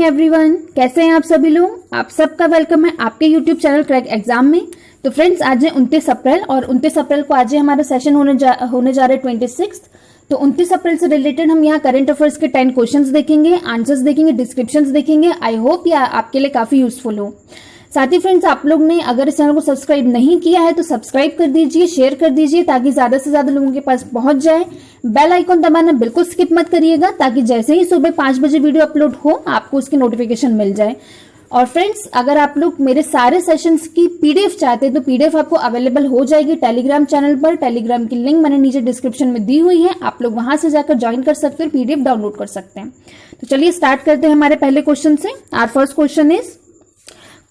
Everyone, कैसे हैं आप सभी लोग। आप सबका वेलकम है आपके यूट्यूब चैनल क्रैक एग्जाम में। तो फ्रेंड्स, आज है 29 अप्रैल और 29 अप्रैल को आज हमारा सेशन होने जा रहा है 26। तो 29 अप्रैल से रिलेटेड हम यहाँ करंट अफेयर्स के 10 क्वेश्चंस देखेंगे, आंसर्स देखेंगे, डिस्क्रिप्शंस देखेंगे। आई होप ये आपके लिए काफी यूजफुल हो। साथ ही फ्रेंड्स, आप लोग ने अगर इस चैनल को सब्सक्राइब नहीं किया है तो सब्सक्राइब कर दीजिए, शेयर कर दीजिए ताकि ज्यादा से ज्यादा लोगों के पास पहुंच जाए। बेल आइकॉन दबाना बिल्कुल स्किप मत करिएगा ताकि जैसे ही सुबह 5 बजे वीडियो अपलोड हो आपको उसकी नोटिफिकेशन मिल जाए। और फ्रेंड्स, अगर आप लोग मेरे सारे सेशंस की पीडीएफ चाहते हैं तो पीडीएफ आपको अवेलेबल हो जाएगी टेलीग्राम चैनल पर। टेलीग्राम की लिंक मैंने नीचे डिस्क्रिप्शन में दी हुई है, आप लोग वहां से जाकर ज्वाइन कर सकते हैं, पीडीएफ डाउनलोड कर सकते हैं। तो चलिए स्टार्ट करते हैं हमारे पहले क्वेश्चन से। आवर फर्स्ट क्वेश्चन इज,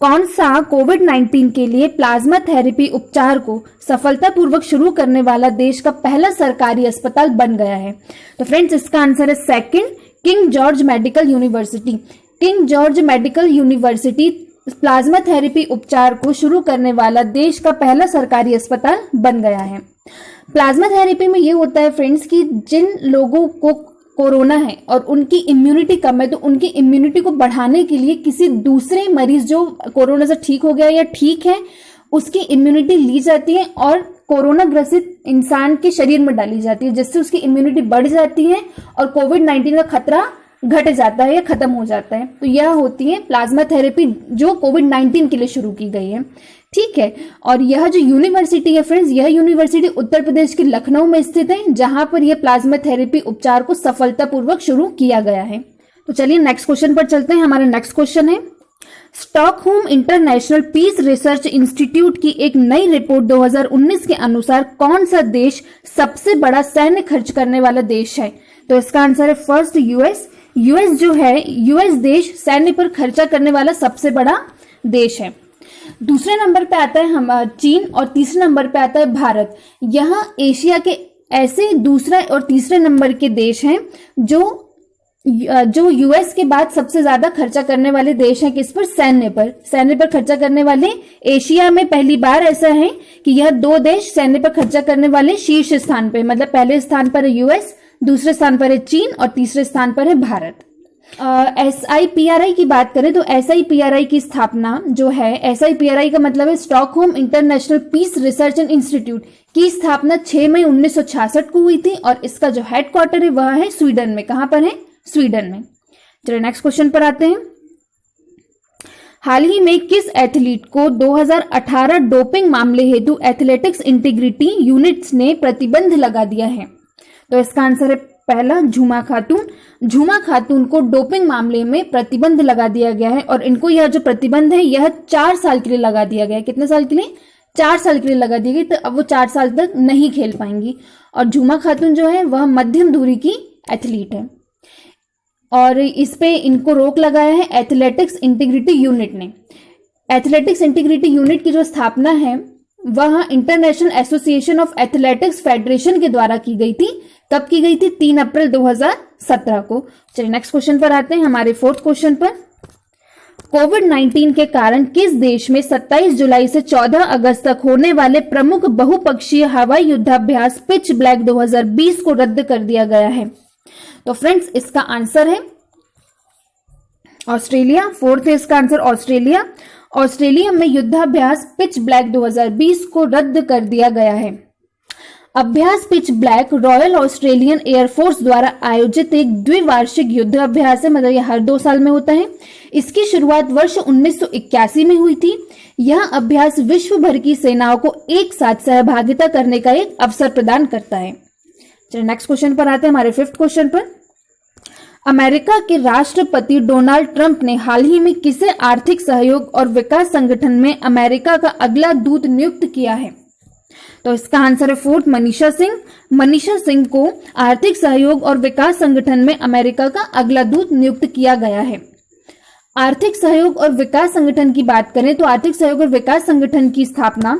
कौन सा कोविड-19 के लिए प्लाज्मा थेरेपी उपचार को सफलतापूर्वक शुरू करने वाला देश का पहला सरकारी अस्पताल बन गया है? तो फ्रेंड्स, इसका आंसर है second, king George medical university. King George medical university plasma therapy उपचार को शुरू करने वाला देश का पहला सरकारी अस्पताल बन गया है। प्लाज्मा थेरेपी में ये होता है फ्रेंड्स कि जिन लोगों को कोरोना है और उनकी इम्यूनिटी कम है तो उनकी इम्यूनिटी को बढ़ाने के लिए किसी दूसरे मरीज जो कोरोना से ठीक हो गया या ठीक है उसकी इम्यूनिटी ली जाती है और कोरोना ग्रसित इंसान के शरीर में डाली जाती है, जिससे उसकी इम्यूनिटी बढ़ जाती है और कोविड-19 का खतरा घट जाता है या खत्म हो जाता है। तो यह होती है प्लाज्मा थेरेपी जो कोविड-19 के लिए शुरू की गई है। ठीक है, और यह जो यूनिवर्सिटी है फ्रेंड्स, यह यूनिवर्सिटी उत्तर प्रदेश के लखनऊ में स्थित है, जहां पर यह प्लाज्मा थेरेपी उपचार को सफलतापूर्वक शुरू किया गया है। तो चलिए नेक्स्ट क्वेश्चन पर चलते हैं। हमारा नेक्स्ट क्वेश्चन है, Stockholm International Peace Research Institute की एक नई रिपोर्ट 2019 के अनुसार कौन सा देश सबसे बड़ा सैन्य खर्च करने वाला देश है? तो इसका आंसर है फर्स्ट, यूएस। यूएस जो है, यूएस देश सैन्य पर खर्चा करने वाला सबसे बड़ा देश है। दूसरे नंबर पे आता है हम चीन और तीसरे नंबर पे आता है भारत। यहाँ एशिया के ऐसे दूसरा और तीसरे नंबर के देश हैं जो यूएस के बाद सबसे ज्यादा खर्चा करने वाले देश हैं। किस पर? सैन्य पर खर्चा करने वाले एशिया में पहली बार ऐसा है कि यह दो देश सैन्य पर खर्चा करने वाले शीर्ष स्थान पे, मतलब पहले स्थान पर है यूएस, दूसरे स्थान पर है चीन और तीसरे स्थान पर है भारत। SIPRI की बात करें तो SIPRI की स्थापना जो है, SIPRI का मतलब है Stockholm International Peace Research and Institute की स्थापना 6 मई 1966 को हुई थी और इसका जो हेडक्वार्टर है वह है स्वीडन में। कहां पर है? स्वीडन में। चलिए नेक्स्ट क्वेश्चन पर आते हैं। हाल ही में किस एथलीट को 2018 डोपिंग मामले हेतु एथलेटिक्स इंटीग्रिटी यूनिट्स ने प्रतिबंध लगा दिया है? तो इसका आंसर है पहला, झूमा खातून। झूमा खातून को डोपिंग मामले में प्रतिबंध लगा दिया गया है और इनको यह जो प्रतिबंध है यह 4 साल के लिए लगा दिया गया है। कितने साल के लिए? 4 साल के लिए लगा दी गई। तो अब वो 4 साल तक नहीं खेल पाएंगी। और झूमा खातून जो है वह मध्यम दूरी की एथलीट है और इस पे इनको रोक लगाया है एथलेटिक्स इंटीग्रिटी यूनिट ने। एथलेटिक्स इंटीग्रिटी यूनिट की जो स्थापना है वह international association of athletics federation के द्वारा की गई थी। कब की गई थी? 3 अप्रैल 2017 को। चलिए नेक्स्ट क्वेश्चन पर आते हैं, हमारे फोर्थ क्वेश्चन पर। कोविड-19 के कारण किस देश में 27 जुलाई से 14 अगस्त तक होने वाले प्रमुख बहुपक्षीय हवाई युद्धाभ्यास पिच ब्लैक 2020 को रद्द कर दिया गया है? तो फ्रेंड्स, इसका आंसर है ऑस्ट्रेलिया। फोर्थ है इसका आंसर ऑस्ट्रेलिया। ऑस्ट्रेलिया में युद्धाभ्यास पिच ब्लैक 2020 को रद्द कर दिया गया है। अभ्यास pitch black royal Australian air force द्वारा आयोजित एक द्विवार्षिक युद्धाभ्यास है, मतलब यह हर 2 साल में होता है। इसकी शुरुआत वर्ष 1981 में हुई थी। यह अभ्यास विश्व भर की सेनाओं को एक साथ सहभागिता करने का एक अवसर प्रदान करता है। चलिए नेक्स्ट क्वेश्चन पर आते हैं, हमारे 5th क्वेश्चन पर। अमेरिका के राष्ट्रपति डोनाल्ड ट्रंप ने हाल ही में किसे आर्थिक सहयोग और विकास संगठन में अमेरिका का अगला दूत नियुक्त किया है? तो इसका आंसर है फोर्थ, मनीषा सिंह। मनीषा सिंह को आर्थिक सहयोग और विकास संगठन में अमेरिका का अगला दूत नियुक्त किया गया है। आर्थिक सहयोग और विकास संगठन की बात करें तो आर्थिक सहयोग और विकास संगठन की स्थापना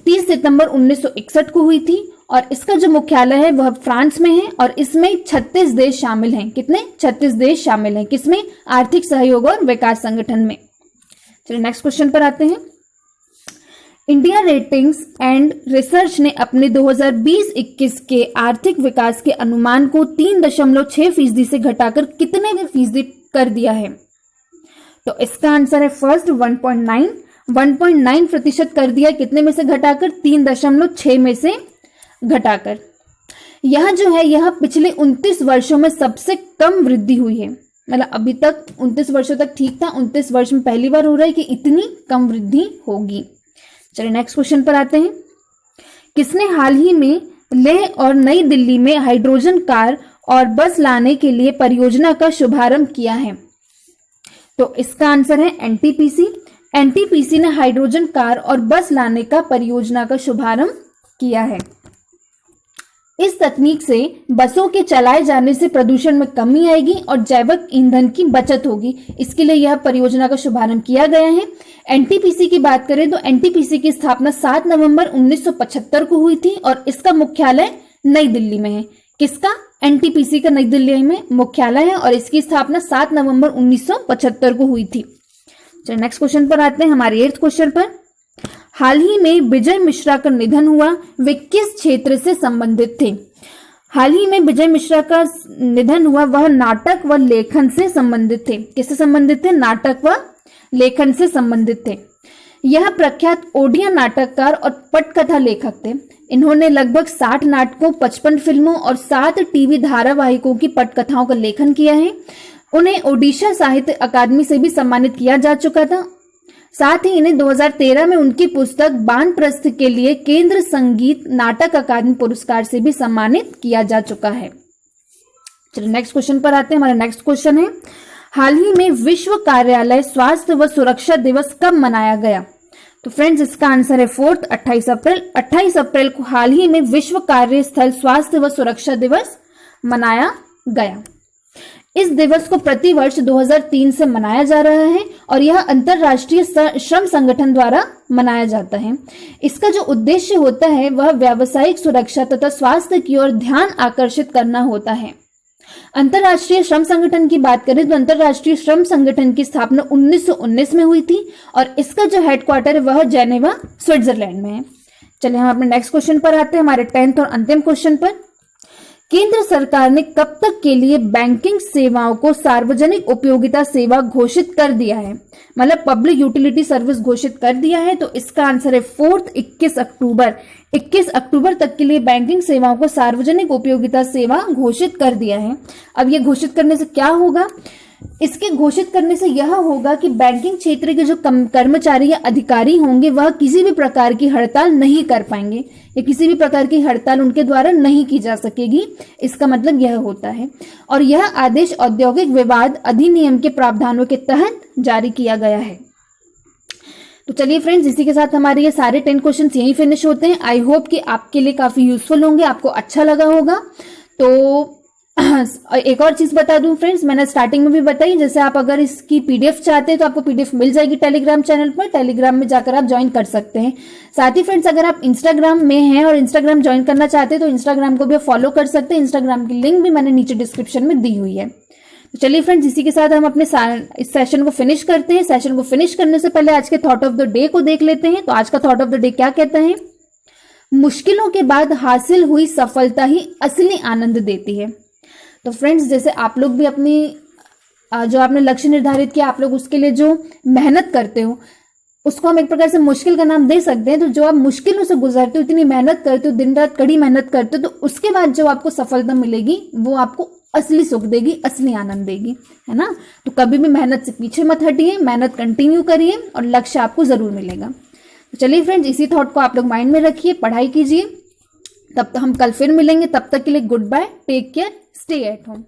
30 सितंबर 1961 को हुई थी और इसका जो मुख्यालय है वह फ्रांस में है और इसमें 36 देश शामिल हैं। कितने? 36 देश शामिल हैं। किसमें? आर्थिक सहयोग और विकास संगठन में। चलिए नेक्स्ट क्वेश्चन पर आते हैं। इंडिया रेटिंग्स एंड रिसर्च ने अपने 2020-21 के आर्थिक विकास के अनुमान को 3.6% से घटाकर कितने फीसदी कर दिया है? तो इसका आंसर है फर्स्ट 1.9 कर दिया कितने में से घटाकर, 3.6 में से घटाकर। यह जो है यह पिछले 29 वर्षों में सबसे कम वृद्धि हुई है। मतलब अभी तक 29 वर्षों तक ठीक था, 29 वर्ष में पहली बार हो रहा है कि इतनी कम वृद्धि होगी। चलिए नेक्स्ट क्वेश्चन पर आते हैं। किसने हाल ही में लेह और नई दिल्ली में हाइड्रोजन कार और बस लाने के लिए परियोजना का शुभारंभ किया है? तो इसका आंसर है एनटीपीसी। एनटीपीसी ने हाइड्रोजन कार और बस लाने का परियोजना का शुभारंभ किया है। इस तकनीक से बसों के चलाए जाने से प्रदूषण में कमी आएगी और जैविक ईंधन की बचत होगी। इसके लिए यह परियोजना का शुभारंभ किया गया है। एनटीपीसी की बात करें तो एनटीपीसी की स्थापना 7 नवंबर 1975 को हुई थी और इसका मुख्यालय नई दिल्ली में है। किसका? एनटीपीसी का नई दिल्ली में मुख्यालय है और इसकी स्थापना 7 नवंबर 1975 को हुई थी। चलिए नेक्स्ट क्वेश्चन पर आते हैं, हमारे 8th क्वेश्चन पर। हाल ही में विजय मिश्रा का निधन हुआ, वे किस क्षेत्र से संबंधित थे? हाल ही में विजय मिश्रा का निधन हुआ, वह नाटक व लेखन से संबंधित थे। किससे संबंधित थे? नाटक व लेखन से संबंधित थे। यह प्रख्यात ओडिया नाटककार और पटकथा लेखक थे। इन्होंने लगभग 60 नाटकों, 55 फिल्मों और 7 टीवी धारावाहिकों की पटकथाओं का लेखन किया है। उन्हें ओडिशा साहित्य अकादमी से भी सम्मानित किया जा चुका था। साथ ही इन्हें 2013 में उनकी पुस्तक वानप्रस्थ के लिए केंद्र संगीत नाटक अकादमी पुरस्कार से भी सम्मानित किया जा चुका है। चलिए नेक्स्ट क्वेश्चन पर आते हैं, हमारा नेक्स्ट क्वेश्चन है, हाल ही में विश्व कार्यालय स्वास्थ्य व सुरक्षा दिवस कब मनाया गया? तो फ्रेंड्स इसका आंसर है 4th 28 अप्रैल। 28 अप्रैल को हाल ही में विश्व कार्यस्थल स्वास्थ्य व सुरक्षा दिवस मनाया गया। इस दिवस को प्रतिवर्ष 2003 से मनाया जा रहा है और यह अंतर्राष्ट्रीय श्रम संगठन द्वारा मनाया जाता है। इसका जो उद्देश्य होता है वह व्यावसायिक सुरक्षा तथा स्वास्थ्य की ओर ध्यान आकर्षित करना होता है। अंतर्राष्ट्रीय श्रम संगठन की बात करें तो अंतर्राष्ट्रीय श्रम संगठन की स्थापना 1919 में हुई थी और इसका जो हेडक्वार्टर है वह जेनेवा स्विट्जरलैंड में है। चलिए हम अपने नेक्स्ट क्वेश्चन पर आते हैं, हमारे 10th और अंतिम क्वेश्चन पर। केंद्र सरकार ने कब तक के लिए बैंकिंग सेवाओं को सार्वजनिक उपयोगिता सेवा घोषित कर दिया है? मतलब पब्लिक यूटिलिटी सर्विस घोषित कर दिया है। तो इसका आंसर है 4th 21 अक्टूबर। 21 अक्टूबर तक के लिए बैंकिंग सेवाओं को सार्वजनिक उपयोगिता सेवा घोषित कर दिया है। अब ये घोषित करने से क्या होगा? इसके घोषित करने से यह होगा कि बैंकिंग क्षेत्र के जो कर्मचारी या अधिकारी होंगे वह किसी भी प्रकार की हड़ताल नहीं कर पाएंगे या किसी भी प्रकार की हड़ताल उनके द्वारा नहीं की जा सकेगी। इसका मतलब यह होता है और यह आदेश औद्योगिक विवाद अधिनियम के प्रावधानों के तहत जारी किया गया है। तो चलिए फ्रेंड्स, इसी के साथ हमारे ये सारे 10 क्वेश्चंस यहीं फिनिश होते हैं। आई होप कि आपके लिए काफी यूजफुल होंगे, आपको अच्छा लगा होगा। तो एक और चीज बता दूं फ्रेंड्स, मैंने स्टार्टिंग में भी बताई, जैसे आप अगर इसकी पीडीएफ चाहते हैं तो आपको पीडीएफ मिल जाएगी टेलीग्राम चैनल पर। टेलीग्राम में जाकर आप ज्वाइन कर सकते हैं। साथ ही फ्रेंड्स अगर आप इंस्टाग्राम में हैं और इंस्टाग्राम ज्वाइन करना चाहते हैं तो इंस्टाग्राम को भी आप फॉलो कर सकते हैं। इंस्टाग्राम की लिंक भी मैंने नीचे डिस्क्रिप्शन में दी हुई है। तो चलिए फ्रेंड्स, इसी के साथ हम अपने इस सेशन को फिनिश करते हैं। सेशन को फिनिश करने से पहले आज के थॉट ऑफ द डे को देख लेते हैं। तो आज का थॉट ऑफ द डे क्या कहता है? मुश्किलों के बाद हासिल हुई सफलता ही असली आनंद देती है। तो फ्रेंड्स, जैसे आप लोग भी अपनी जो आपने लक्ष्य निर्धारित किया, आप लोग उसके लिए जो मेहनत करते हो उसको हम एक प्रकार से मुश्किल का नाम दे सकते हैं। तो जो आप मुश्किलों से गुजरते हो, इतनी मेहनत करते हो, दिन रात कड़ी मेहनत करते हो, तो उसके बाद जो आपको सफलता मिलेगी वो आपको असली सुख देगी, असली आनंद देगी, है ना। तो कभी भी मेहनत से पीछे मत हटिए, मेहनत कंटिन्यू करिए और लक्ष्य आपको जरूर मिलेगा। तो चलिए फ्रेंड्स, इसी थॉट को आप लोग माइंड में रखिए, पढ़ाई कीजिए। तब तक हम कल फिर मिलेंगे। तब तक के लिए goodbye, take care, stay at home.